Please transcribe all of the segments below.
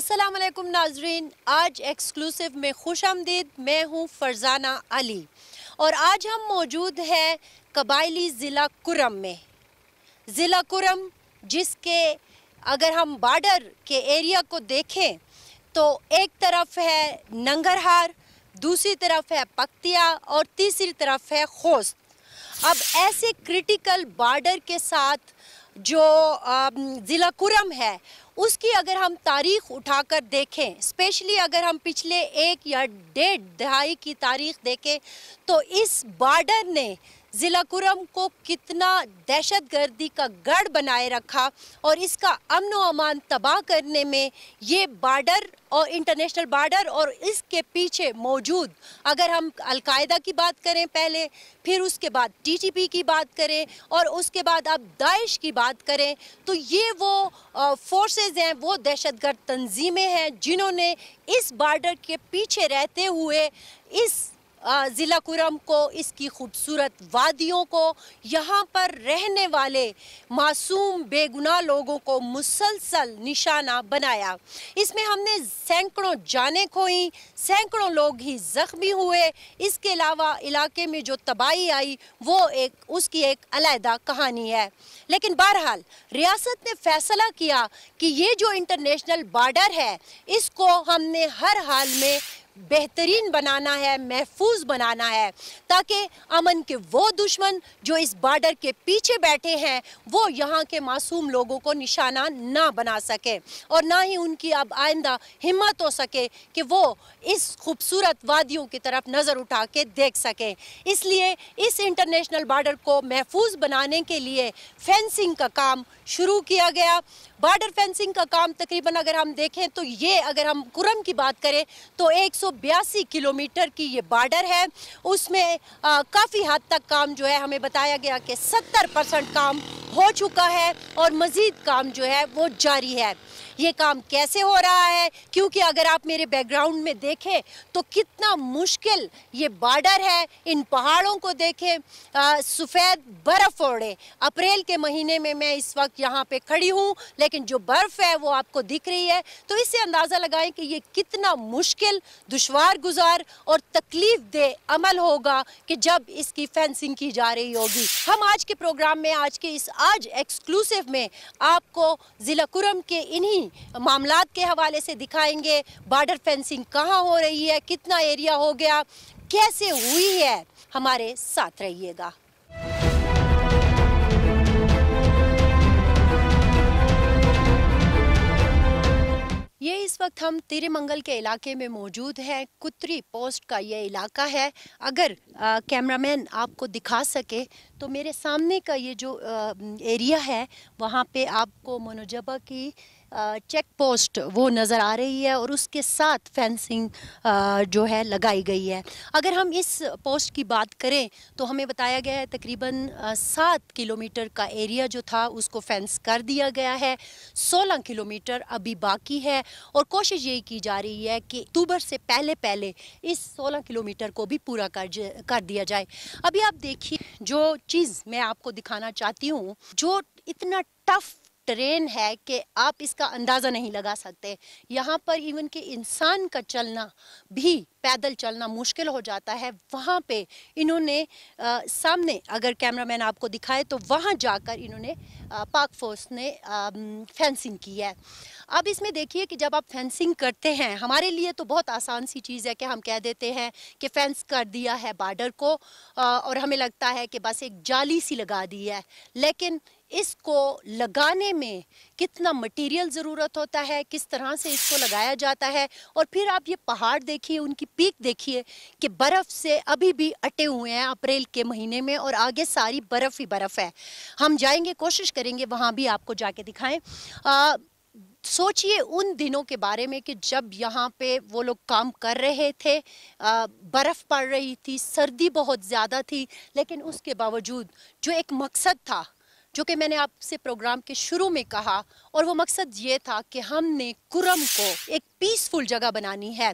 अस्सलाम वालेकुम नाजरीन, आज एक्सक्लूसिव में खुशामदीद। मैं हूँ फरजाना अली और आज हम मौजूद हैं कबायली ज़िला कुरम में। ज़िला कुरम जिसके अगर हम बॉर्डर के एरिया को देखें तो एक तरफ है नंगरहार, दूसरी तरफ है पक्तिया और तीसरी तरफ है खोस्त। अब ऐसे क्रिटिकल बॉर्डर के साथ जो ज़िला कुरम है उसकी अगर हम तारीख़ उठाकर देखें, स्पेशली अगर हम पिछले 1 या 1.5 दहाई की तारीख़ देखें तो इस बॉर्डर ने ज़िला कुरम को कितना दहशतगर्दी का गढ़ बनाए रखा और इसका अमन व अमान तबाह करने में ये बॉर्डर और इंटरनेशनल बॉर्डर और इसके पीछे मौजूद, अगर हम अलकायदा की बात करें पहले, फिर उसके बाद टीटीपी की बात करें और उसके बाद अब दाइश की बात करें, तो ये वो फोर्सेस हैं, वो दहशतगर्द तंजीमें हैं जिन्होंने इस बॉर्डर के पीछे रहते हुए इस ज़िला कुरम को, इसकी खूबसूरत वादियों को, यहाँ पर रहने वाले मासूम बेगुनाह लोगों को मुसलसल निशाना बनाया। इसमें हमने सैकड़ों जानें खोई, सैकड़ों लोग ही ज़ख्मी हुए। इसके अलावा इलाके में जो तबाही आई वो उसकी एक अलहदा कहानी है। लेकिन बहरहाल रियासत ने फ़ैसला किया कि ये जो इंटरनेशनल बॉर्डर है इसको हमने हर हाल में बेहतरीन बनाना है, महफूज बनाना है, ताकि अमन के वो दुश्मन जो इस बॉर्डर के पीछे बैठे हैं वो यहाँ के मासूम लोगों को निशाना ना बना सके और ना ही उनकी अब आइंदा हिम्मत हो सके कि वो इस खूबसूरत वादियों की तरफ नज़र उठा के देख सकें। इसलिए इस इंटरनेशनल बॉर्डर को महफूज बनाने के लिए फेंसिंग का काम शुरू किया गया। बॉर्डर फेंसिंग का काम तकरीबन अगर हम देखें तो ये, अगर हम कुरम की बात करें तो 182 किलोमीटर की ये बॉर्डर है। उसमें काफ़ी हद तक काम जो है हमें बताया गया कि 70% काम हो चुका है और मज़ीद काम जो है वो जारी है। ये काम कैसे हो रहा है, क्योंकि अगर आप मेरे बैकग्राउंड में देखें तो कितना मुश्किल ये बॉर्डर है। इन पहाड़ों को देखें, सफ़ेद बर्फ़ ओढ़े। अप्रैल के महीने में मैं इस वक्त यहाँ पे खड़ी हूँ, लेकिन जो बर्फ़ है वो आपको दिख रही है, तो इससे अंदाज़ा लगाएं कि ये कितना मुश्किल, दुश्वार गुजार और तकलीफ़ दे अमल होगा कि जब इसकी फेंसिंग की जा रही होगी। हम आज के प्रोग्राम में, आज एक्सक्लूसिव में आपको ज़िला कुरम के इन्हीं मामलात के हवाले से दिखाएंगे। बॉर्डर फेंसिंग कहाँ हो रही है, कितना एरिया हो गया, कैसे हुई है, हमारे साथ रहिएगा। ये इस वक्त हम तिरेमंगल के इलाके में मौजूद हैं। कुतरी पोस्ट का ये इलाका है। अगर कैमरामैन आपको दिखा सके तो मेरे सामने का ये जो एरिया है वहाँ पे आपको मनोजबा की चेक पोस्ट वो नज़र आ रही है और उसके साथ फेंसिंग जो है लगाई गई है। अगर हम इस पोस्ट की बात करें तो हमें बताया गया है तकरीबन 7 किलोमीटर का एरिया जो था उसको फेंस कर दिया गया है। 16 किलोमीटर अभी बाकी है और कोशिश यही की जा रही है कि अक्टूबर से पहले इस 16 किलोमीटर को भी पूरा कर दिया जाए। अभी आप देखिए, जो चीज़ मैं आपको दिखाना चाहती हूँ, जो इतना टफ ट्रेन है कि आप इसका अंदाज़ा नहीं लगा सकते। यहाँ पर इवन के इंसान का चलना भी, पैदल चलना मुश्किल हो जाता है। वहाँ पे इन्होंने सामने, अगर कैमरामैन आपको दिखाए तो वहाँ जाकर इन्होंने पाक फोर्स ने फेंसिंग की है। अब इसमें देखिए कि जब आप फेंसिंग करते हैं, हमारे लिए तो बहुत आसान सी चीज़ है कि हम कह देते हैं कि फेंस कर दिया है बॉर्डर को और हमें लगता है कि बस एक जाली सी लगा दी है, लेकिन इसको लगाने में कितना मटेरियल ज़रूरत होता है, किस तरह से इसको लगाया जाता है। और फिर आप ये पहाड़ देखिए, उनकी पीक देखिए कि बर्फ़ से अभी भी अटे हुए हैं अप्रैल के महीने में और आगे सारी बर्फ़ ही बर्फ़ है। हम जाएंगे, कोशिश करेंगे वहाँ भी आपको जाके दिखाएं। सोचिए उन दिनों के बारे में कि जब यहाँ पे वो लोग काम कर रहे थे, बर्फ़ पड़ रही थी, सर्दी बहुत ज़्यादा थी, लेकिन उसके बावजूद जो एक मकसद था, जो कि मैंने आपसे प्रोग्राम के शुरू में कहा, और वो मकसद ये था कि हमने कुरम को एक पीसफुल जगह बनानी है।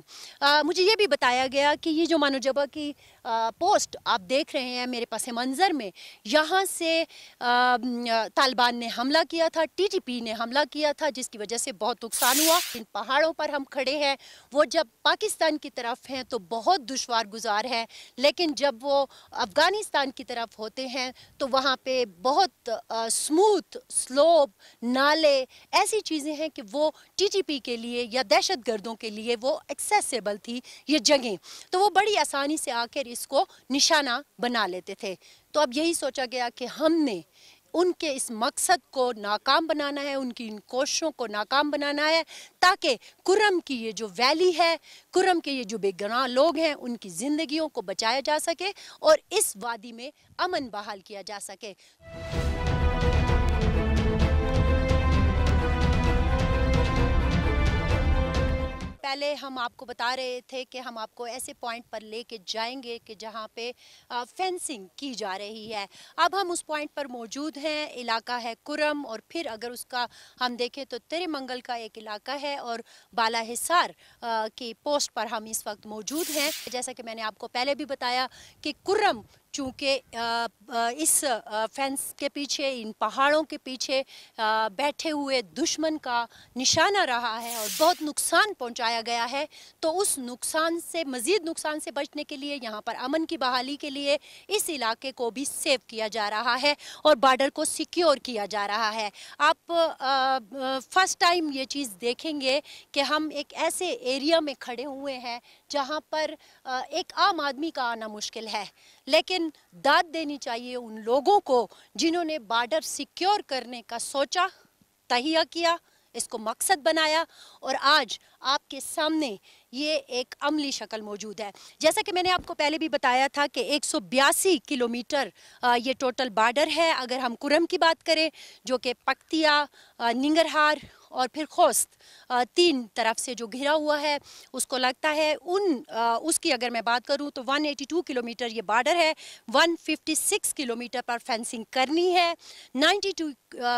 मुझे ये भी बताया गया कि ये जो मनोजबा की पोस्ट आप देख रहे हैं मेरे पस मंज़र में, यहाँ से तालिबान ने हमला किया था, टीटीपी ने हमला किया था, जिसकी वजह से बहुत नुकसान हुआ। इन पहाड़ों पर हम खड़े हैं, वो जब पाकिस्तान की तरफ हैं तो बहुत दुश्वार गुजार है, लेकिन जब वो अफ़गानिस्तान की तरफ होते हैं तो वहाँ पे बहुत स्मूथ स्लोप, नाले, ऐसी चीज़ें हैं कि वो टीटीपी के लिए या दहशत गर्दों के लिए वो एक्सेसिबल थी ये जगह, तो वो बड़ी आसानी से आकर इसको निशाना बना लेते थे। तो अब यही सोचा गया कि हमने उनके इस मकसद को नाकाम बनाना है, उनकी इन कोशिशों को नाकाम बनाना है, ताकि कुर्रम की ये जो वैली है, कुर्रम के ये जो बेगुनाह लोग हैं, उनकी ज़िंदगियों को बचाया जा सके और इस वादी में अमन बहाल किया जा सके। पहले हम आपको बता रहे थे कि हम आपको ऐसे पॉइंट पर लेके जाएंगे कि जहाँ पे फेंसिंग की जा रही है। अब हम उस पॉइंट पर मौजूद हैं, इलाका है कुर्रम, और फिर अगर उसका हम देखें तो तिरुमंगल का एक इलाका है और बाला हिसार की पोस्ट पर हम इस वक्त मौजूद हैं। जैसा कि मैंने आपको पहले भी बताया कि कुर्रम चूँकि इस फेंस के पीछे, इन पहाड़ों के पीछे बैठे हुए दुश्मन का निशाना रहा है और बहुत नुकसान पहुंचाया गया है, तो उस नुकसान से, मज़ीद नुकसान से बचने के लिए, यहाँ पर अमन की बहाली के लिए इस इलाके को भी सेव किया जा रहा है और बॉर्डर को सिक्योर किया जा रहा है। आप फर्स्ट टाइम ये चीज़ देखेंगे कि हम एक ऐसे एरिया में खड़े हुए हैं जहाँ पर एक आम आदमी का आना मुश्किल है, लेकिन दाद देनी चाहिए उन लोगों को जिन्होंने बॉर्डर सिक्योर करने का सोचा, तहिया किया, इसको मकसद बनाया और आज आपके सामने ये एक अमली शक्ल मौजूद है। जैसा कि मैंने आपको पहले भी बताया था कि 182 किलोमीटर ये टोटल बॉर्डर है। अगर हम कुर्रम की बात करें, जो कि पक्तिया, निंगरहार और फिर खोस्त, तीन तरफ से जो घिरा हुआ है, उसको लगता है उसकी अगर मैं बात करूं तो 182 किलोमीटर ये बॉर्डर है। 156 किलोमीटर पर फेंसिंग करनी है। 92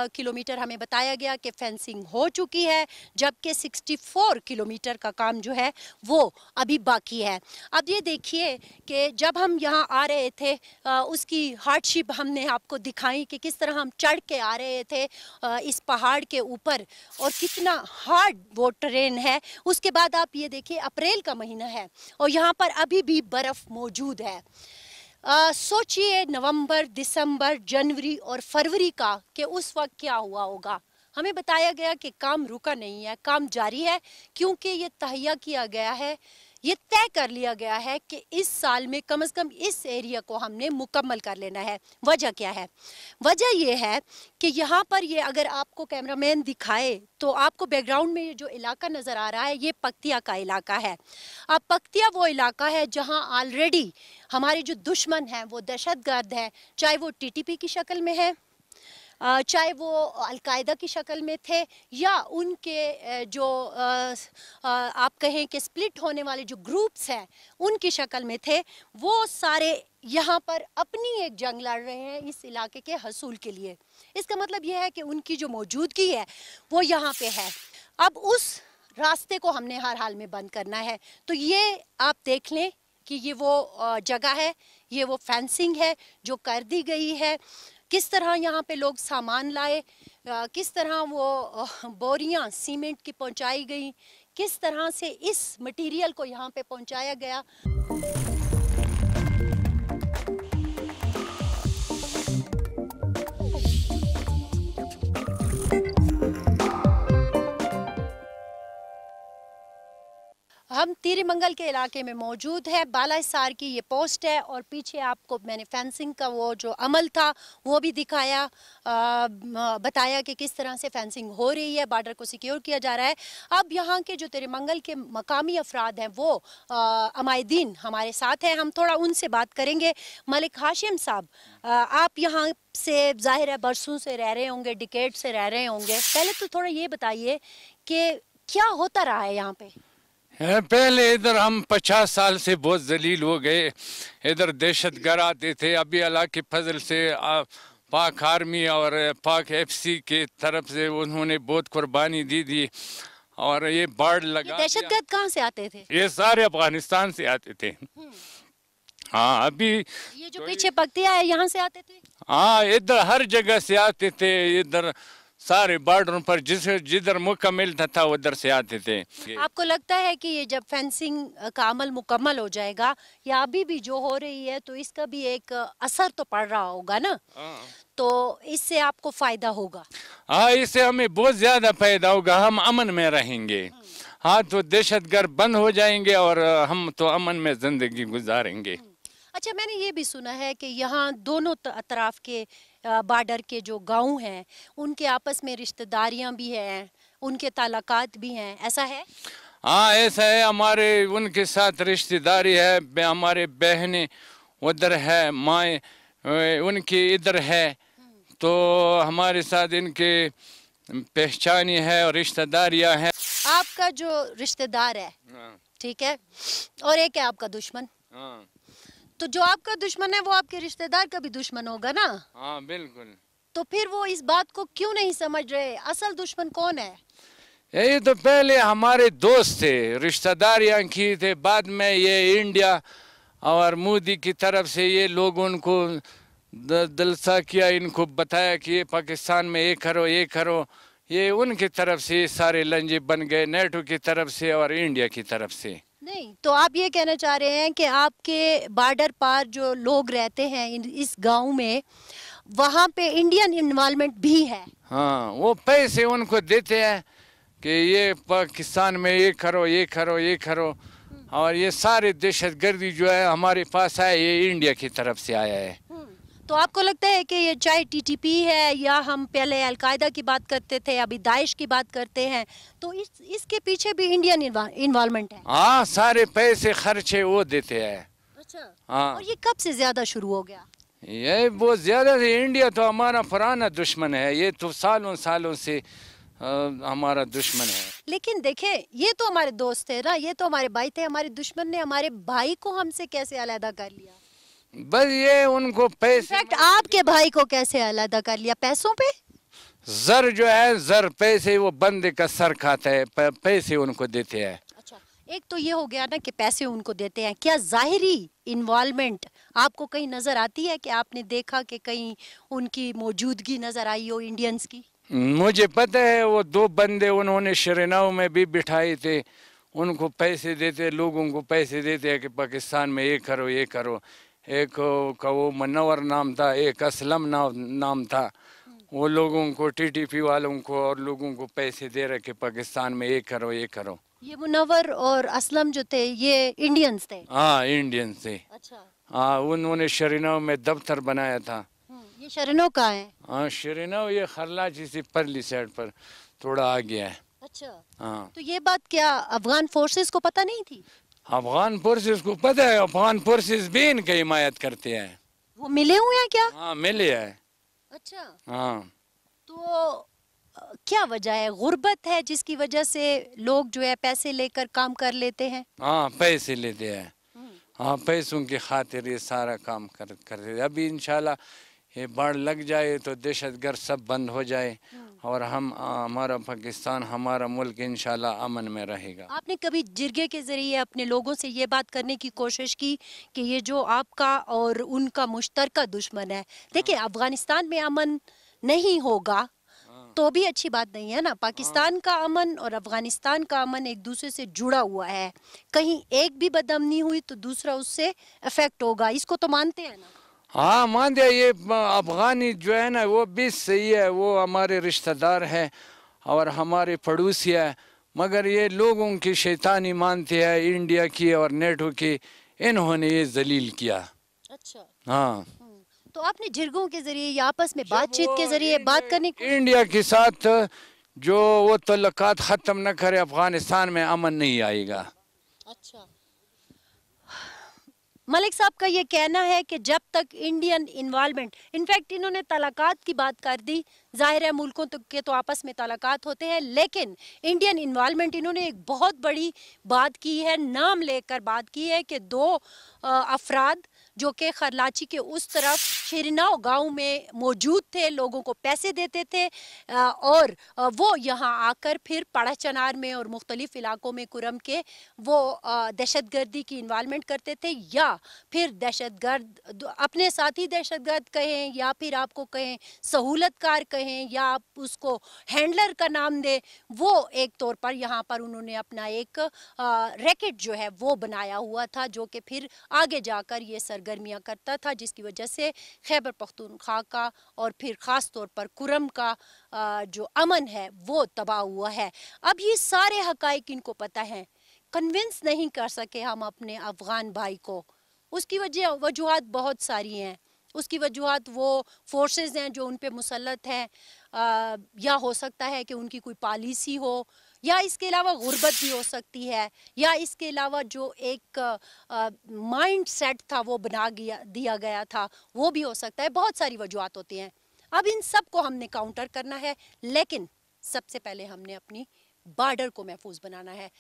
किलोमीटर हमें बताया गया कि फेंसिंग हो चुकी है, जबकि 64 किलोमीटर का काम जो है वो अभी बाकी है। अब ये देखिए कि जब हम यहाँ आ रहे थे उसकी हार्डशिप हमने आपको दिखाई कि किस तरह हम चढ़ के आ रहे थे इस पहाड़ के ऊपर और कितना हार्ड वो ट्रेन है। उसके बाद आप ये देखिए अप्रैल का महीना है और यहाँ पर अभी भी बर्फ़ मौजूद है। सोचिए नवंबर, दिसंबर, जनवरी और फरवरी का कि उस वक्त क्या हुआ होगा। हमें बताया गया कि काम रुका नहीं है, काम जारी है, क्योंकि ये तहैया किया गया है, ये तय कर लिया गया है कि इस साल में कम से कम इस एरिया को हमने मुकम्मल कर लेना है। वजह क्या है? वजह ये है कि यहाँ पर ये अगर आपको कैमरामैन दिखाए तो आपको बैकग्राउंड में ये जो इलाका नज़र आ रहा है, ये पक्तिया का इलाका है। अब पक्तिया वो इलाका है जहाँ ऑलरेडी हमारे जो दुश्मन हैं वो दहशतगर्द हैं, चाहे वो टीटीपी की शक्ल में है, चाहे वो अलकायदा की शक्ल में थे, या उनके जो आप कहें कि स्प्लिट होने वाले जो ग्रुप्स हैं उनकी शक्ल में थे, वो सारे यहाँ पर अपनी एक जंग लड़ रहे हैं इस इलाके के हसूल के लिए। इसका मतलब यह है कि उनकी जो मौजूदगी है वो यहाँ पे है। अब उस रास्ते को हमने हर हाल में बंद करना है। तो ये आप देख लें कि ये वो जगह है, ये वो फेंसिंग है जो कर दी गई है। किस तरह यहाँ पे लोग सामान लाए, किस तरह वो बोरियां सीमेंट की पहुँचाई गई, किस तरह से इस मटेरियल को यहाँ पे पहुँचाया गया। हम तिरुमंगल के इलाके में मौजूद है। बाला हिसार की ये पोस्ट है और पीछे आपको मैंने फेंसिंग का वो जो अमल था वो भी दिखाया, बताया कि किस तरह से फेंसिंग हो रही है, बॉर्डर को सिक्योर किया जा रहा है। अब यहाँ के जो तिरुमंगल के मकामी अफराद हैं वो अमायदीन हमारे साथ हैं, हम थोड़ा उनसे बात करेंगे। मलिक हाशिम साहब, आप यहाँ से ज़ाहिर है बरसों से रह रहे होंगे, डिकेड से रह रहे होंगे, पहले तो थोड़ा ये बताइए कि क्या होता रहा है यहाँ पे? पहले इधर हम 50 साल से बहुत जलील हो गए, इधर दहशतगर्द आते थे। अभी अल्लाह के फजल से पाक आर्मी और पाक एफसी के तरफ से उन्होंने बहुत कुर्बानी दी थी और ये बाढ़ लगा। दहशतगर्द कहाँ से आते थे? ये सारे अफगानिस्तान से आते थे हाँ अभी ये जो पीछे पगतिया है यहाँ से आते थे? हाँ इधर हर जगह से आते थे, इधर सारे बॉर्डरों पर जिधर मौका मिलता था उधर से आते थे। आपको लगता है कि ये जब फेंसिंग का अमल मुकम्मल हो जाएगा या अभी भी जो हो रही है तो इसका भी एक असर तो पड़ रहा होगा ना, तो इससे आपको फायदा होगा? हाँ इससे हमें बहुत ज्यादा फायदा होगा, हम अमन में रहेंगे। हाँ तो दहशतगर्द बंद हो जाएंगे और हम तो अमन में जिंदगी गुजारेंगे। अच्छा, मैंने ये भी सुना है कि यहाँ दोनों अतराफ के बॉर्डर के जो गांव हैं उनके आपस में रिश्तेदारियां भी हैं, उनके ताल्लुकात भी हैं, ऐसा है? हाँ ऐसा है, हमारे उनके साथ रिश्तेदारी है, हमारे बहनें उधर है, माए उनकी इधर है, तो हमारे साथ इनके पहचानी है और रिश्तेदारियां हैं। आपका जो रिश्तेदार है, ठीक है, और एक है आपका दुश्मन, तो जो आपका दुश्मन है वो आपके रिश्तेदार का भी दुश्मन होगा ना? हाँ बिल्कुल। तो फिर वो इस बात को क्यों नहीं समझ रहे? असल दुश्मन कौन है? यही तो पहले हमारे दोस्त थे, रिश्तेदारियां की थे, बाद में ये इंडिया और मोदी की तरफ से ये लोग उनको दलसा किया, इनको बताया कि ये पाकिस्तान में ये करो ये करो, ये उनकी तरफ से सारे लंजे बन गए, नेटो की तरफ से और इंडिया की तरफ से। नहीं, तो आप ये कहना चाह रहे हैं कि आपके बॉर्डर पार जो लोग रहते हैं इस गांव में, वहाँ पे इंडियन इन्वॉल्वमेंट भी है? हाँ वो पैसे उनको देते हैं कि ये पाकिस्तान में ये करो ये करो ये करो, और ये सारे दहशतगर्दी जो है हमारे पास है ये इंडिया की तरफ से आया है। तो आपको लगता है कि ये चाहे टीटीपी है या हम पहले अलकायदा की बात करते थे, अभी दाइश की बात करते हैं, तो इसके पीछे भी इंडियन इन्वॉल्वमेंट है? हाँ सारे पैसे खर्चे वो देते हैं। अच्छा। हाँ। और ये कब से ज्यादा शुरू हो गया? ये बहुत ज्यादा से, इंडिया तो हमारा पुराना दुश्मन है, ये तो सालों सालों से हमारा दुश्मन है। लेकिन देखे, ये तो हमारे दोस्त थे ना, ये तो हमारे भाई थे, हमारे दुश्मन ने हमारे भाई को हमसे कैसे अलग कर लिया? बस ये उनको पैसे, इनफैक्ट आपके भाई को कैसे अलग कर लिया? पैसों पे? जर जो है, जर पैसे वो बंदे का सर खाता है, पैसे उनको देते हैं। अच्छा, एक तो ये हो गया ना कि पैसे उनको देते हैं, क्या जाहिरी इन्वॉल्वमेंट आपको कहीं नजर आती है कि आपने देखा कि कहीं उनकी मौजूदगी नजर आई हो इंडियंस की? मुझे पता है, वो दो बंदे उन्होंने शरीनाव में भी बिठाए थे, उनको पैसे देते, लोगों को पैसे देते हैं कि पाकिस्तान में ये करो ये करो। एक का वो मनवर नाम था, एक असलम नाम था, वो लोगों को टीटीपी वालों को और लोगों को पैसे दे रहे कि पाकिस्तान में ये करो ये करो। ये मुनव्वर और असलम जो थे ये इंडियंस थे? हाँ इंडियन थे। अच्छा। हाँ उन्होंने शरीनाव में दफ्तर बनाया था। ये शरीनो का है? हाँ शरीनाव ये खरलाची से परली साइड पर थोड़ा आ गया है। अच्छा। हाँ तो ये बात क्या अफगान फोर्सेस को पता नहीं थी? अफगान फोर्सेस को पता है, अफगान फोर्सेस भी इनकी हिमायत करते हैं। वो मिले हुए हैं क्या? हाँ मिले है। अच्छा। हाँ तो क्या वजह है? गुर्बत है जिसकी वजह से लोग जो है पैसे लेकर काम कर लेते हैं? हाँ पैसे लेते हैं। हाँ पैसों की खातिर ये सारा काम करते हैं। अभी इंशाल्लाह ये बाढ़ लग जाए तो दहशतगर्द सब बंद हो जाए और हम हमारा पाकिस्तान, हमारा मुल्क इंशाल्लाह अमन में रहेगा। आपने कभी जिरगे के जरिए अपने लोगों से ये बात करने की कोशिश की कि ये जो आपका और उनका मुश्तरका दुश्मन है, देखिए अफगानिस्तान में अमन नहीं होगा तो भी अच्छी बात नहीं है ना, पाकिस्तान का अमन और अफगानिस्तान का अमन एक दूसरे से जुड़ा हुआ है, कहीं एक भी बदअमनी हुई तो दूसरा उससे अफेक्ट होगा, इसको तो मानते हैं ना? हाँ मानते हैं, ये अफगानी जो है ना वो भी सही है, वो हमारे रिश्तेदार है और हमारे पड़ोसी है, मगर ये लोगों की शैतानी मानते हैं इंडिया की और नेटो की, इन्होंने ये जलील किया। अच्छा। हाँ तो आपने जिरगों के जरिए या आपस में बातचीत के जरिए बात करने को... इंडिया के साथ जो वो तल्लुकात खत्म न करे, अफगानिस्तान में अमन नहीं आएगा। अच्छा। मलिक साहब का ये कहना है कि जब तक इंडियन इन्वॉल्वमेंट, इनफैक्ट इन्होंने तलाकात की बात कर दी, जाहिर है मुल्कों के तो आपस में तलाकात होते हैं, लेकिन इंडियन इन्वॉल्वमेंट इन्होंने एक बहुत बड़ी बात की है, नाम लेकर बात की है कि दो अफराद जो कि खरलाची के उस तरफ शिरनाव गांव में मौजूद थे, लोगों को पैसे देते थे और वो यहाँ आकर फिर पाड़ा चनार में और मुख्तलिफ इलाकों में कुरम के वो दहशतगर्दी की इन्वॉल्वमेंट करते थे, या फिर दहशतगर्द अपने साथी दहशतगर्द कहें या फिर आपको कहें सहूलतकार कहें या आप उसको हैंडलर का नाम दें, वो एक तौर पर यहाँ पर उन्होंने अपना एक रैकेट जो है वो बनाया हुआ था, जो कि फिर आगे जाकर ये सरगर्मियाँ करता था, जिसकी वजह से खैबर पख्तूनख्वा का और फिर ख़ास तौर पर कुरम का जो अमन है वो तबाह हुआ है। अब ये सारे हक़ाइक़ इनको पता है, कन्विंस नहीं कर सके हम अपने अफ़गान भाई को। उसकी वजूहात बहुत सारी हैं। उसकी वजूहात वो फोर्सेस हैं जो उन पे मुसल्लत हैं, या हो सकता है कि उनकी कोई पॉलिसी हो, या इसके अलावा गुर्बत भी हो सकती है, या इसके अलावा जो एक माइंड सेट था वो दिया गया था वो भी हो सकता है। बहुत सारी वजूहात होती हैं। अब इन सब को हमने काउंटर करना है, लेकिन सबसे पहले हमने अपनी बॉर्डर को महफूज बनाना है।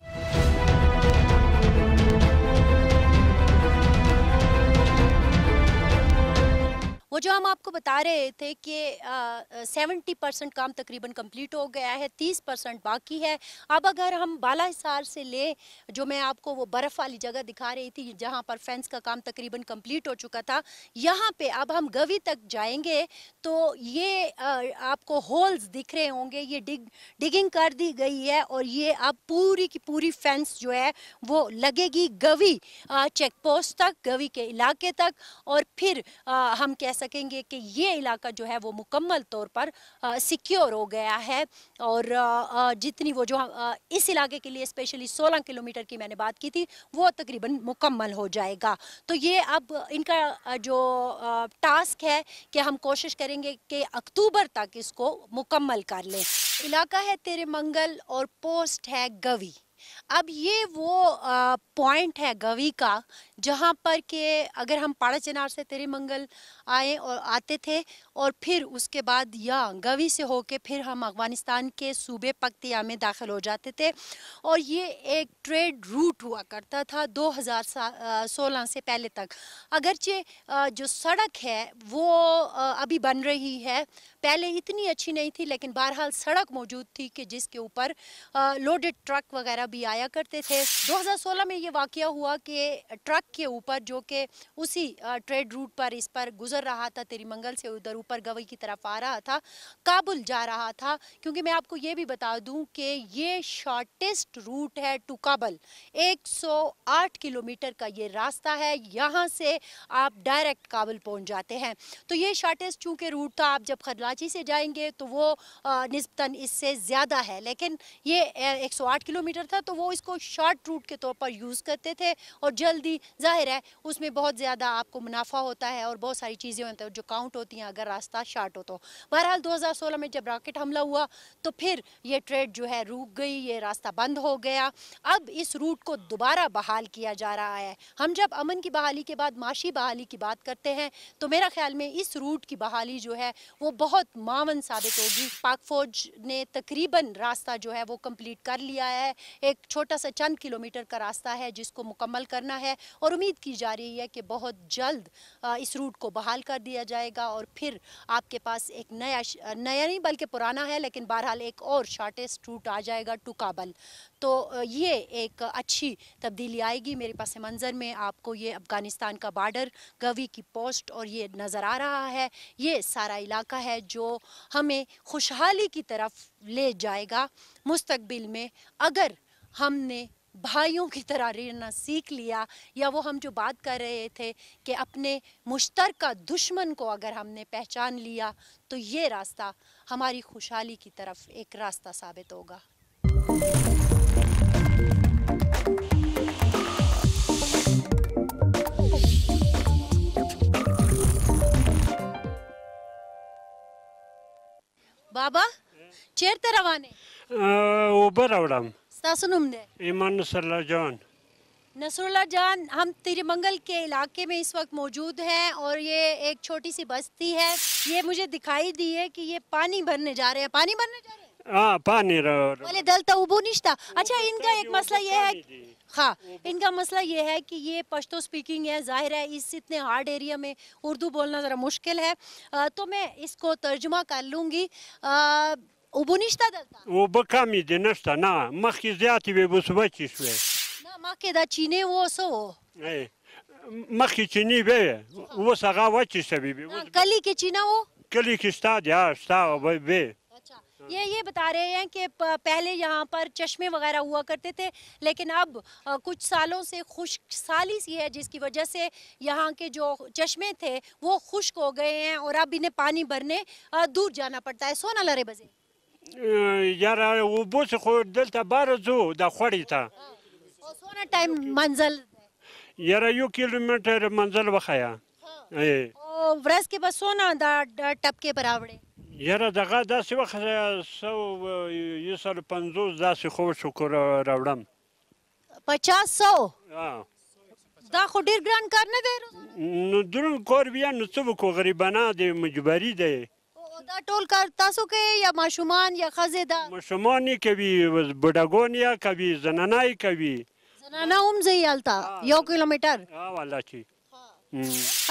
वो जो हम आपको बता रहे थे कि 70% काम तकरीबन कंप्लीट हो गया है, 30% बाकी है। अब अगर हम बाला हिसार से ले, जो मैं आपको वो बर्फ़ वाली जगह दिखा रही थी जहाँ पर फेंस का काम तकरीबन कंप्लीट हो चुका था, यहाँ पे अब हम गवी तक जाएंगे तो ये आपको होल्स दिख रहे होंगे, ये डिगिंग कर दी गई है और ये अब पूरी की पूरी फेंस जो है वो लगेगी गवी चेक पोस्ट तक, गवी के इलाके तक, और फिर हम कह सकेंगे कि ये इलाका जो है वो मुकम्मल तौर पर सिक्योर हो गया है। और जितनी वो जो इस इलाके के लिए स्पेशली 16 किलोमीटर की मैंने बात की थी वो तकरीबन मुकम्मल हो जाएगा। तो ये अब इनका जो टास्क है कि हम कोशिश करेंगे कि अक्टूबर तक इसको मुकम्मल कर लें। इलाका है तेरे मंगल और पोस्ट है गवी। अब ये वो पॉइंट है गवी का जहाँ पर के अगर हम पाड़ा चनार से तेरे मंगल आते थे और फिर उसके बाद या गवी से होके फिर हम अफगानिस्तान के सूबे पख्तिया में दाखिल हो जाते थे, और ये एक ट्रेड रूट हुआ करता था 2016 से पहले तक। अगरचे जो सड़क है वो अभी बन रही है, पहले इतनी अच्छी नहीं थी, लेकिन बहरहाल सड़क मौजूद थी कि जिसके ऊपर लोडेड ट्रक वगैरह भी आया करते थे। 2016 में ये वाक़या हुआ कि ट्रक के ऊपर जो कि उसी ट्रेड रूट पर इस पर गुजर रहा था, तेरी मंगल से उधर ऊपर गवी की तरफ आ रहा था, काबुल जा रहा था। क्योंकि मैं आपको ये भी बता दूं कि ये शॉर्टेस्ट रूट है टू काबुल, 108 किलोमीटर का ये रास्ता है, यहाँ से आप डायरेक्ट काबुल पहुँच जाते हैं। तो ये शॉर्टेस्ट चूँकि रूट था, आप जब खरलाची से जाएंगे तो वो निस्बतन इससे ज़्यादा है, लेकिन ये 108 किलोमीटर था तो वो इसको शॉर्ट रूट के तौर पर यूज़ करते थे, और जल्दी जाहिर है उसमें बहुत ज़्यादा आपको मुनाफा होता है और बहुत सारी चीज़ें होती हैं जो काउंट होती हैं अगर रास्ता शॉर्ट हो तो। बहरहाल 2016 में जब रॉकेट हमला हुआ तो फिर ये ट्रेड जो है रुक गई, ये रास्ता बंद हो गया। अब इस रूट को दोबारा बहाल किया जा रहा है। हम जब अमन की बहाली के बाद माशी बहाली की बात करते हैं तो मेरा ख्याल में इस रूट की बहाली जो है वो बहुत मावन साबित होगी। पाक फौज ने तकरीबन रास्ता जो है वो कंप्लीट कर लिया है, एक छोटा सा चंद किलोमीटर का रास्ता है जिसको मुकम्मल करना है, और उम्मीद की जा रही है कि बहुत जल्द इस रूट को बहाल कर दिया जाएगा और फिर आपके पास एक नया नहीं बल्कि पुराना है लेकिन बहरहाल एक और शॉर्टेस्ट रूट आ जाएगा टू काबुल। तो ये एक अच्छी तब्दीली आएगी। मेरे पास मंजर में आपको ये अफ़गानिस्तान का बॉर्डर, गवी की पोस्ट और ये नज़र आ रहा है। ये सारा इलाका है जो हमें खुशहाली की तरफ ले जाएगा मुस्तकबिल में, अगर हमने भाइयों की तरह रहना सीख लिया, या वो हम जो बात कर रहे थे कि अपने मुश्तरका दुश्मन को अगर हमने पहचान लिया तो ये रास्ता हमारी खुशहाली की तरफ एक रास्ता साबित होगा। बाबा चेरते रवाने ऊबर आवड़म स्तासुनुम दे ईमान नसरुल्लाह जान, हम तेरे मंगल के इलाके में इस वक्त मौजूद हैं और ये एक छोटी सी बस्ती है। ये मुझे दिखाई दी है कि ये पानी भरने जा रहे हैं। पानी भरने जा रहे हैं? हाँ पानी ولی دلتا اوبو نشتا. اچھا ان کا ایک مسئلہ یہ ہے, ہاں ان کا مسئلہ یہ ہے کہ یہ پشتو سپیکنگ ہے, ظاہر ہے اس اتنے ہارڈ ایریا میں اردو بولنا ذرا مشکل ہے, تو میں اس کو ترجمہ کر لوں گی. اوبو نشتا دلتا اوبه کمی دي نشته نه مخکې زیاتې وې اوس وچې شوې نه مخکې دا چینې و څه و مخکې چینې وې اوس هغه وچې شوې وې کلی کې چینه و کلي کې شته دي ها شته وې اچھا یہ بتا رہے ہیں کہ پہلے یہاں پر چشمے وغیرہ ہوا کرتے تھے لیکن اب کچھ سالوں سے خشک سالی سی ہے جس کی وجہ سے یہاں کے جو چشمے تھے وہ خشک ہو گئے ہیں اور اب انہیں پانی بھرنے دور جانا پڑتا ہے. سونا لرے بزے یاره اوبو څه خو دلته باره ځو د خوړې ته سونا ٹائم منزل یاره 1 کیلومتر منزل وخیا ورځ کې بس سونا دا ټپکې براوړې یاره دغه داسې وخت 150 داسې خو شکر راوړم 50-100 دا خو ډیر ګران کار نه دی نو دروند کار بیا نو څه وکړو غریبانه دی مجبوري دی دا ټول کار تاسو کوئ یا ماشومان یا ښځې دا ماشومان یې کوي بوډاګان یې کوي زنانه یې کوي زنانه هم ځي هلته 1 کلومیټر والله چې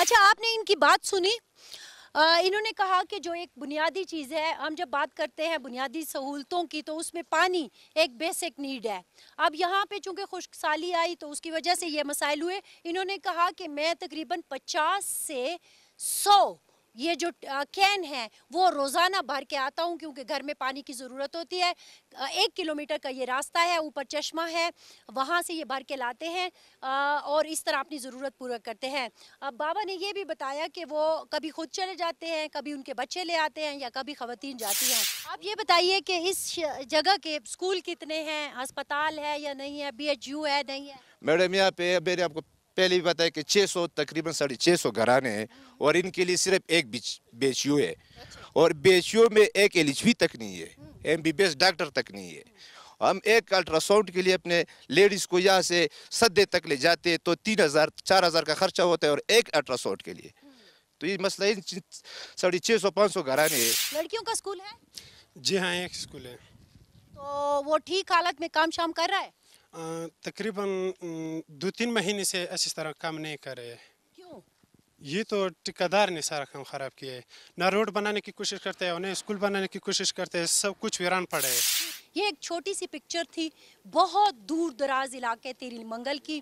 اچھا آپ نے ان کی بات سنی انہوں نے کہا کہ جو ایک بنیادی چیز ہے ہم جب بات کرتے ہیں بنیادی سہولتوں کی تو اس میں پانی ایک بیسک نیڈ ہے. اب یہاں پہ چونکہ خشک سالی آئی تو اس کی وجہ سے یہ مسائل ہوئے. انہوں نے کہا کہ میں تقریباً 50 سے 100 یہ جو کین ہے وہ روزانہ بھر کے آتا ہوں کیونکہ گھر میں پانی کی ضرورت ہوتی ہے. 1 کلومیٹر کا یہ راستہ ہے, اوپر چشمہ ہے, وہاں سے یہ بھر کے لاتے ہیں اور اس طرح اپنی ضرورت پورا کرتے ہیں. اب بابا نے یہ بھی بتایا کہ وہ کبھی خود چلے جاتے ہیں, کبھی ان کے بچے لے آتے ہیں یا کبھی خواتین جاتی ہیں. آپ یہ بتائیے کہ اس جگہ کے اسکول کتنے ہیں, ہسپتال ہے یا نہیں ہے, BHU ہے نہیں ہے؟ میڈم یہاں پہ میں نے آپ کو پہلے بھی بتایا کہ 600 تقریباً 650 گھرانے ہیں اور ان کے لیے صرف ایک BHU ہے اور BHU میں ایک LHV تک نہیں ہے, MBBS ڈاکٹر تک نہیں ہے. ہم ایک الٹرا ساؤنڈ کے لیے اپنے لیڈیز کو یہاں سے سدے تک لے جاتے ہیں تو 3000-4000 کا خرچہ ہوتا ہے اور ایک الٹرا ساؤنڈ کے لیے. تو یہ مسئلہ 650-500 گھرانے ہیں. لڑکیوں کا اسکول ہے؟ جی ہاں ایک اسکول ہے. تو وہ ٹھیک حالت میں کام شام کر رہا ہے؟ تقریباً 2-3 مہینے سے اس طرح کام نہیں کر رہے. کیوں؟ یہ تو ٹھیکیدار نے سارا کام خراب کیا ہے. نہ روڈ بنانے کی کوشش کرتے ہیں, نہ اسکول بنانے کی کوشش کرتے ہیں, سب کچھ ویران پڑے ہے. یہ ایک چھوٹی سی پکچر تھی بہت دور دراز علاقے تیری منگل کی,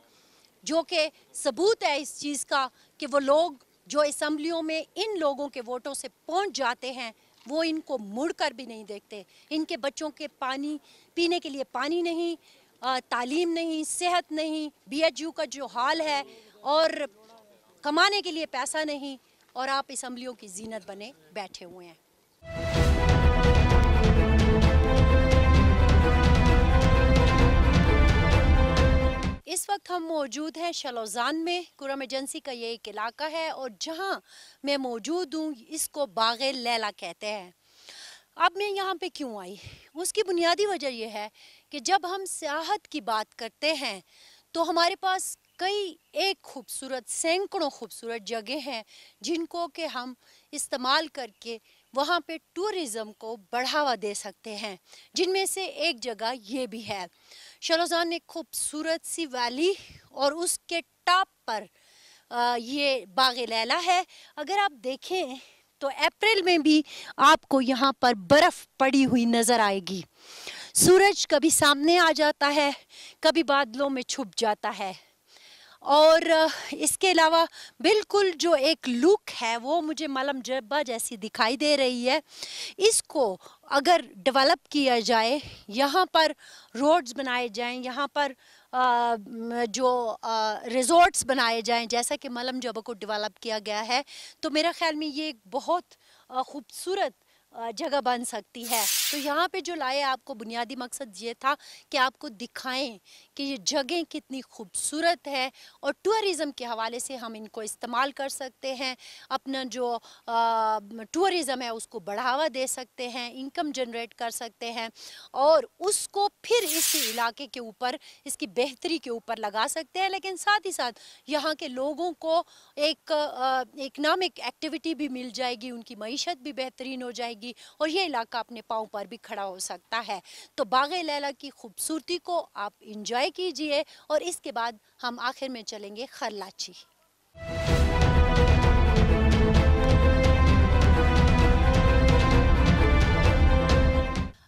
جو کہ ثبوت ہے اس چیز کا کہ وہ لوگ جو اسمبلیوں میں ان لوگوں کے ووٹوں سے پہنچ جاتے ہیں وہ ان کو مڑ کر بھی نہیں دیکھتے. ان کے بچوں کے پانی پینے کے لیے پانی نہیں, تعلیم نہیں, صحت نہیں, BHU کا جو حال ہے اور کمانے کے لیے پیسہ نہیں, اور آپ اسمبلیوں کی زینت بنے بیٹھے ہوئے ہیں. اس وقت ہم موجود ہیں شلوزان میں. کرم ایجنسی کا یہ ایک علاقہ ہے اور جہاں میں موجود ہوں اس کو باغ لیلا کہتے ہیں. اب میں یہاں پہ کیوں آئی, اس کی بنیادی وجہ یہ ہے کہ جب ہم سیاحت کی بات کرتے ہیں تو ہمارے پاس کئی ایک خوبصورت سینکڑوں خوبصورت جگہیں ہیں جن کو کہ ہم استعمال کر کے وہاں پہ ٹورزم کو بڑھاوا دے سکتے ہیں, جن میں سے ایک جگہ یہ بھی ہے. شلوزان ایک خوبصورت سی ویلی اور اس کے ٹاپ پر یہ باغ لیلا ہے. اگر آپ دیکھیں تو اپریل میں بھی آپ کو یہاں پر برف پڑی ہوئی نظر آئے گی. سورج کبھی سامنے آ جاتا ہے, کبھی بادلوں میں چھپ جاتا ہے, اور اس کے علاوہ بالکل جو ایک لک ہے وہ مجھے ملم جبہ جیسی دکھائی دے رہی ہے. اس کو اگر ڈیولپ کیا جائے, یہاں پر روڈز بنائے جائیں, یہاں پر جو ریزورٹس بنائے جائیں جیسا کہ ملم جبہ کو ڈیولپ کیا گیا ہے, تو میرا خیال میں یہ ایک بہت خوبصورت جگہ بن سکتی ہے. تو یہاں پہ جو لائے آپ کو بنیادی مقصد یہ تھا کہ آپ کو دکھائیں کہ یہ جگہیں کتنی خوبصورت ہے اور ٹورزم کے حوالے سے ہم ان کو استعمال کر سکتے ہیں, اپنا جو ٹورزم ہے اس کو بڑھاوا دے سکتے ہیں, انکم جنریٹ کر سکتے ہیں اور اس کو پھر اس علاقے کے اوپر اس کی بہتری کے اوپر لگا سکتے ہیں. لیکن ساتھ ہی ساتھ یہاں کے لوگوں کو ایک اکنامک ایکٹیویٹی بھی مل جائے گی, ان کی معیشت بھی بہترین ہو جائے گی اور یہ علاقہ اپنے پاؤں پر पर भी खड़ा हो सकता है। तो बाग़े लैला की खूबसूरती को आप इंजॉय कीजिए और इसके बाद हम आखिर में चलेंगे खरलाची।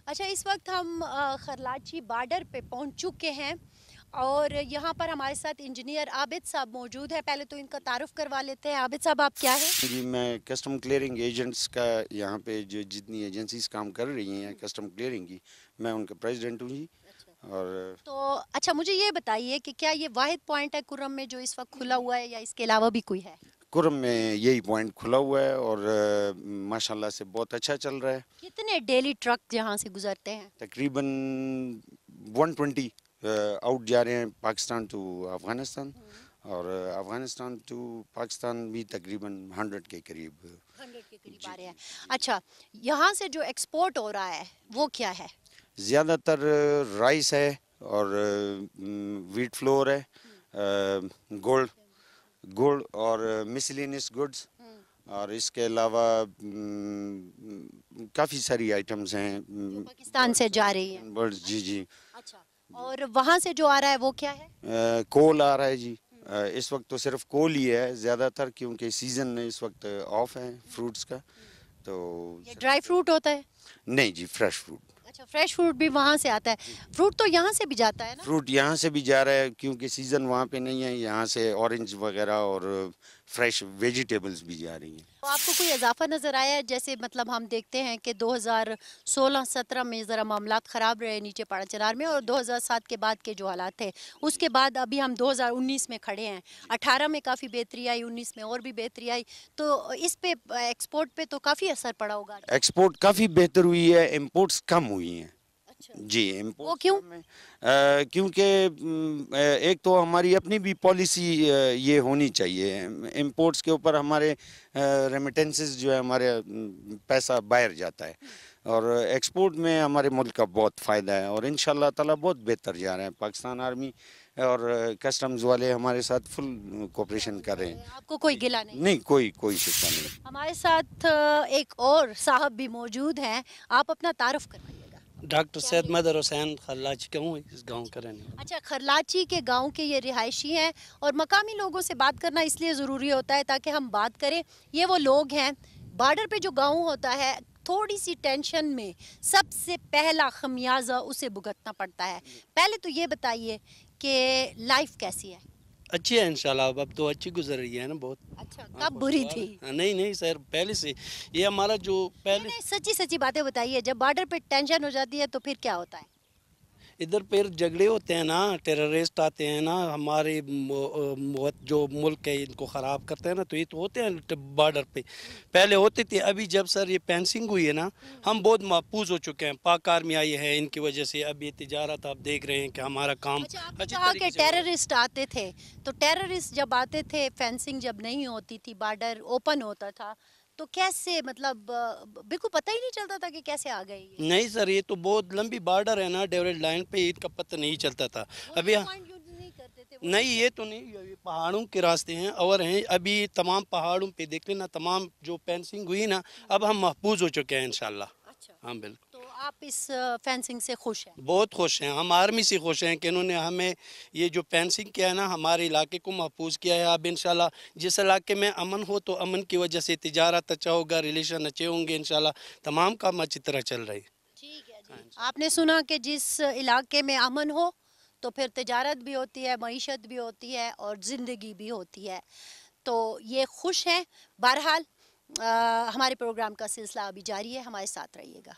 अच्छा, इस वक्त हम खरलाची बॉर्डर पे पहुंच चुके हैं और यहाँ पर हमारे साथ इंजीनियर आबिद साहब मौजूद है। पहले तो इनका तारुफ करवा लेते हैं। आबिद साहब, आप क्या हैं? जी, मैं कस्टम क्लियरिंग एजेंट्स का यहाँ पे जो जितनी एजेंसीज काम कर रही हैं कस्टम क्लियरिंग की, मैं उनका प्रेसिडेंट हूँ जी। और तो अच्छा, मुझे ये बताइए कि क्या ये वाहिद पॉइंट है कुर्रम में जो इस वक्त खुला हुआ है या इसके अलावा भी कोई है? कुर्रम में यही पॉइंट खुला हुआ है और माशाल्लाह से बहुत अच्छा चल रहा है। कितने डेली ट्रक यहाँ से गुजरते हैं? तकरीबन 120 आउट जा रहे हैं पाकिस्तान टू अफ़गानिस्तान, और अफ़गानिस्तान टू पाकिस्तान भी तकरीबन 100 के करीब 100 के करीब आ रहे हैं। अच्छा, यहाँ से जो एक्सपोर्ट हो रहा है वो क्या है? ज़्यादातर राइस है और वीट फ्लोर है, गुड़ और मिसलिनियस गुड्स, और इसके अलावा काफ़ी सारी आइटम्स हैं पाकिस्तान से जा रही हैं। बर्ड्स। जी जी। अच्छा, और वहाँ से जो आ रहा है वो क्या है? कोल आ रहा है जी। इस वक्त तो सिर्फ कोल ही है ज़्यादातर, क्योंकि सीज़न इस वक्त ऑफ है फ्रूट्स का। तो ये ड्राई फ्रूट होता है? नहीं जी, फ्रेश फ्रूट। अच्छा, फ्रेश फ्रूट भी वहाँ से आता है। फ्रूट तो यहाँ से भी जाता है ना? फ्रूट यहाँ से भी जा रहा है क्योंकि सीज़न वहाँ पे नहीं है, यहाँ से ऑरेंज वगैरह और फ्रेश वेजिटेबल्स भी जा रही हैं। तो आपको कोई इजाफा नज़र आया है? जैसे मतलब हम देखते हैं कि 2016-17 में ज़रा मामलात ख़राब रहे नीचे पाड़ा चनार में, और 2007 के बाद के जो हालात थे, उसके बाद अभी हम 2019 में खड़े हैं। 18 में काफ़ी बेहतरी आई, 19 में और भी बेहतरी आई, तो इस पे एक्सपोर्ट पे तो काफ़ी असर पड़ा होगा। एक्सपोर्ट काफ़ी बेहतर हुई है, इम्पोर्ट्स कम हुई हैं। अच्छा जी, इम्पोर्ट वो क्यों? क्योंकि एक तो हमारी अपनी भी पॉलिसी ये होनी चाहिए, इम्पोर्ट्स के ऊपर हमारे रेमिटेंसेस जो है हमारे पैसा बाहर जाता है, और एक्सपोर्ट में हमारे मुल्क का बहुत फ़ायदा है, और इंशाल्लाह ताला बहुत बेहतर जा रहे हैं। पाकिस्तान आर्मी और कस्टम्स वाले हमारे साथ फुल कोऑपरेशन कर रहे हैं। आपको कोई गिला नहीं? नहीं, कोई शिकवा नहीं। हमारे साथ एक और साहब भी मौजूद हैं, आप अपना तारुफ करवाइएगा। डॉक्टर सैयद मदर हुसैन, खरलाची का हूँ, इस गांव का रहने वाला। अच्छा, खरलाची के गांव के ये रिहायशी हैं, और मकामी लोगों से बात करना इसलिए ज़रूरी होता है ताकि हम बात करें। ये वो लोग हैं, बॉर्डर पे जो गांव होता है, थोड़ी सी टेंशन में सबसे पहला खमियाजा उसे भुगतना पड़ता है। पहले तो ये बताइए कि लाइफ कैसी है? अच्छी है इंशाल्लाह, अब तो अच्छी गुजर रही है ना बहुत। अच्छा, कब बुरी थी? नहीं सर, पहले से ये हमारा जो पहले नहीं, सच्ची बातें बताइए। जब बॉर्डर पे टेंशन हो जाती है तो फिर क्या होता है? इधर फिर झगड़े होते हैं ना, टेररिस्ट आते हैं ना, हमारे जो मुल्क है इनको ख़राब करते हैं ना, तो ये तो होते हैं बॉर्डर पे। पहले होते थे, अभी जब सर ये फेंसिंग हुई है ना, हम बहुत महफूज हो चुके हैं। पाक आर्मी आई है, इनकी वजह से अब ये तिजारत आप देख रहे हैं कि हमारा काम अच्छा, आपने कहा कि टेररिस्ट आते थे, तो टेररिस्ट जब आते थे, फेंसिंग जब नहीं होती थी, बॉर्डर ओपन होता था, तो कैसे, मतलब बिल्कुल पता ही नहीं चलता था कि कैसे आ गए ये? नहीं सर, ये तो बहुत लंबी बॉर्डर है ना, डेविड लाइन पे, इनका पता नहीं चलता था। अभी नहीं करते थे नहीं, ये तो नहीं, ये पहाड़ों के रास्ते हैं और हैं। अभी तमाम पहाड़ों पे देख लेना, तमाम जो फेंसिंग हुई ना, अब हम महफूज हो चुके हैं इंशाल्लाह। अच्छा, हाँ बिल्कुल। तो आप इस फेंसिंग से खुश हैं? बहुत खुश हैं, हम आर्मी से खुश हैं कि इन्होंने हमें ये जो फेंसिंग किया है ना, हमारे इलाके को महफूज किया है। अब इंशाल्लाह जिस इलाके में अमन हो, तो अमन की वजह से तिजारत अच्छा होगा, रिलेशन अच्छे होंगे, इंशाल्लाह तमाम काम अच्छी तरह चल रही। ठीक है जी। आपने सुना कि जिस इलाके में अमन हो तो फिर तिजारत भी होती है, मईशत भी होती है और ज़िंदगी भी होती है। तो ये खुश हैं। बहरहाल हमारे प्रोग्राम का सिलसिला अभी जारी है, हमारे साथ रहिएगा।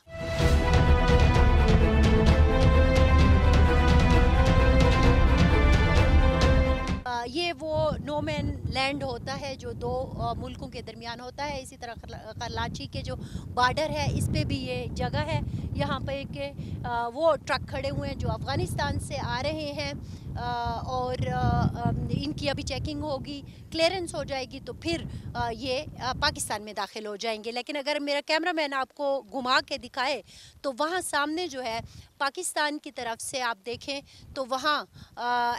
ये वो नो मैन लैंड होता है जो दो मुल्कों के दरमियान होता है। इसी तरह खरलाची के जो बॉर्डर है, इस पे भी ये जगह है। यहाँ पे के वो ट्रक खड़े हुए हैं जो अफ़गानिस्तान से आ रहे हैं, और इनकी अभी चेकिंग होगी, क्लियरेंस हो जाएगी तो फिर ये पाकिस्तान में दाखिल हो जाएंगे। लेकिन अगर मेरा कैमरामैन आपको घुमा के दिखाए तो वहाँ सामने जो है पाकिस्तान की तरफ से आप देखें तो वहाँ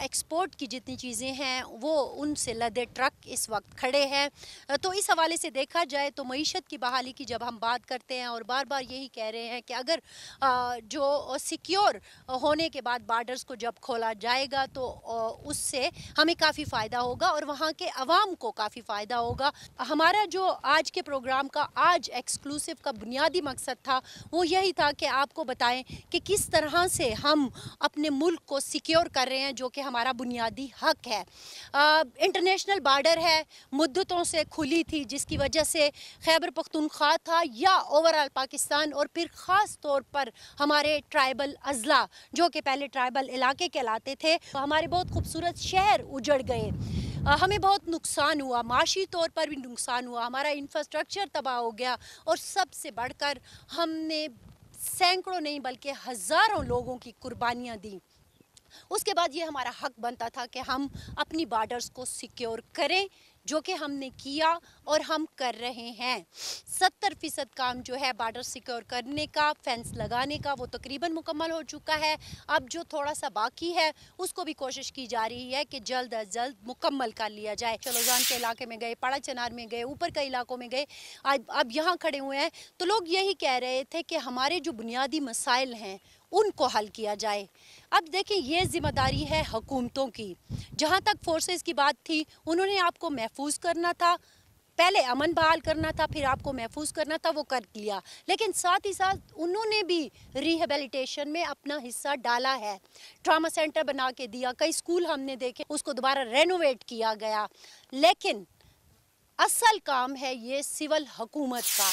एक्सपोर्ट की जितनी चीज़ें हैं वो उनसे लदे ट्रक ट्रक इस वक्त खड़े हैं। तो इस हवाले से देखा जाए तो मईशत की बहाली की जब हम बात करते हैं और बार बार यही कह रहे हैं कि अगर जो सिक्योर होने के बाद बार्डर्स को जब खोला जाएगा तो उससे हमें काफ़ी फ़ायदा होगा और वहाँ के अवाम को काफ़ी फ़ायदा होगा। हमारा जो आज के प्रोग्राम का आज एक्सक्लूसिव का बुनियादी मकसद था वो यही था कि आपको बताएं कि किस तरह से हम अपने मुल्क को सिक्योर कर रहे हैं, जो कि हमारा बुनियादी हक है। इंटरनेशनल बार्डर है, मुद्दतों से खुली थी, जिसकी वजह से खैबर पख्तूनख्वा था या ओवरऑल पाकिस्तान और फिर ख़ास तौर पर हमारे ट्राइबल अजला जो कि पहले ट्राइबल इलाके कहलाते थे, हमारे बहुत खूबसूरत शहर उजड़ गए। हमें बहुत नुकसान हुआ, माशी तौर पर भी नुकसान हुआ, हमारा इंफ्रास्ट्रक्चर तबाह हो गया और सबसे बढ़कर हमने सैकड़ों नहीं बल्कि हज़ारों लोगों की कुर्बानियाँ दी। उसके बाद ये हमारा हक बनता था कि हम अपनी बॉर्डर्स को सिक्योर करें, जो कि हमने किया और हम कर रहे हैं। 70% काम जो है बॉर्डर सिक्योर करने का, फेंस लगाने का, वो तकरीबन मुकम्मल हो चुका है। अब जो थोड़ा सा बाकी है उसको भी कोशिश की जा रही है कि जल्द अज जल्द मुकम्मल कर लिया जाए। चलोजान के इलाके में गए, पाड़ा चनार में गए, ऊपर के इलाकों में गए, अब यहाँ खड़े हुए हैं तो लोग यही कह रहे थे कि हमारे जो बुनियादी मसाइल हैं उनको हल किया जाए। अब देखिए, ये जिम्मेदारी है हुकूमतों की। जहाँ तक फोर्सेस की बात थी, उन्होंने आपको महफूज करना था, पहले अमन बहाल करना था, फिर आपको महफूज करना था, वो कर लिया। लेकिन साथ ही साथ उन्होंने भी रिहेबिलिटेशन में अपना हिस्सा डाला है। ट्रामा सेंटर बना के दिया, कई स्कूल हमने देखे, उसको दोबारा रेनोवेट किया गया। लेकिन असल काम है ये सिविल हुकूमत का।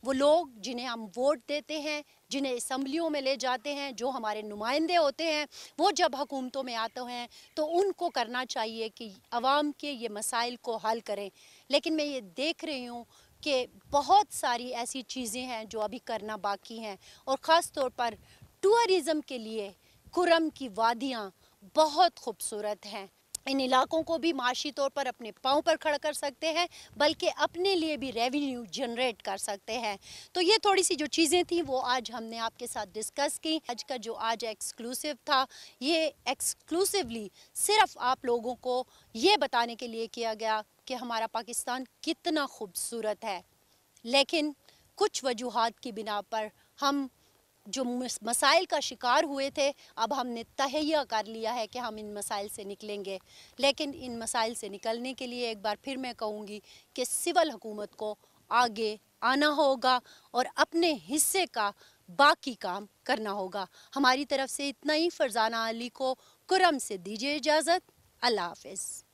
वो लोग जिन्हें हम वोट देते हैं, जिन्हें असम्बलियों में ले जाते हैं, जो हमारे नुमाइंदे होते हैं, वो जब हुकूमतों में आते हैं तो उनको करना चाहिए कि अवाम के ये मसाइल को हल करें। लेकिन मैं ये देख रही हूँ कि बहुत सारी ऐसी चीज़ें हैं जो अभी करना बाकी हैं और ख़ास तौर पर टूरिज़म के लिए कुरम की वादियाँ बहुत खूबसूरत हैं। इन इलाकों को भी माशी तौर पर अपने पाँव पर खड़ा कर सकते हैं, बल्कि अपने लिए भी रेवेन्यू जनरेट कर सकते हैं। तो ये थोड़ी सी जो चीज़ें थी वो आज हमने आपके साथ डिस्कस की। आज का जो आज एक्सक्लूसिव था, ये एक्सक्लूसिवली सिर्फ आप लोगों को ये बताने के लिए किया गया कि हमारा पाकिस्तान कितना खूबसूरत है। लेकिन कुछ वजूहात की बिना पर हम जो मसाइल का शिकार हुए थे, अब हमने तहैया कर लिया है कि हम इन मसाइल से निकलेंगे। लेकिन इन मसाइल से निकलने के लिए एक बार फिर मैं कहूँगी कि सिविल हुकूमत को आगे आना होगा और अपने हिस्से का बाकी काम करना होगा। हमारी तरफ से इतना ही। फरजाना अली को कुरम से दीजिए इजाज़त। अल्लाह हाफ़िज़।